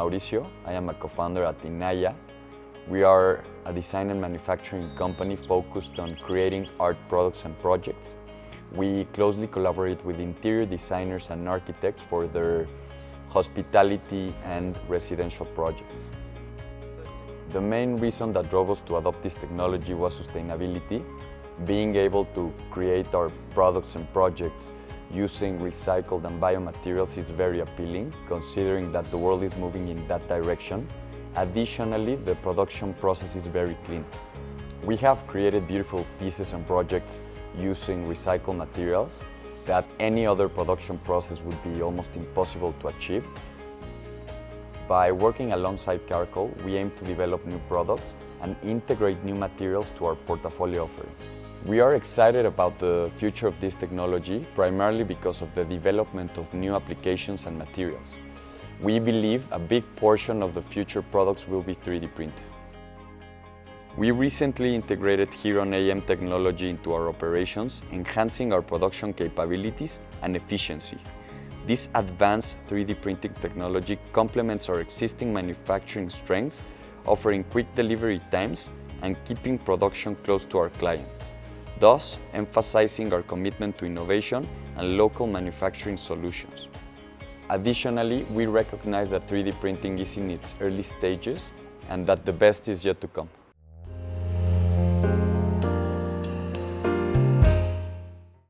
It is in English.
Mauricio. I am a co-founder at Ennaia. We are a design and manufacturing company focused on creating art products and projects. We closely collaborate with interior designers and architects for their hospitality and residential projects. The main reason that drove us to adopt this technology was sustainability. Being able to create our products and projects using recycled and biomaterials is very appealing, considering that the world is moving in that direction. Additionally, the production process is very clean. We have created beautiful pieces and projects using recycled materials that any other production process would be almost impossible to achieve. By working alongside Caracol, we aim to develop new products and integrate new materials to our portfolio offering. We are excited about the future of this technology, primarily because of the development of new applications and materials. We believe a big portion of the future products will be 3D printed. We recently integrated Heron AM technology into our operations, enhancing our production capabilities and efficiency. This advanced 3D printing technology complements our existing manufacturing strengths, offering quick delivery times and keeping production close to our clients, thus emphasizing our commitment to innovation and local manufacturing solutions. Additionally, we recognize that 3D printing is in its early stages and that the best is yet to come.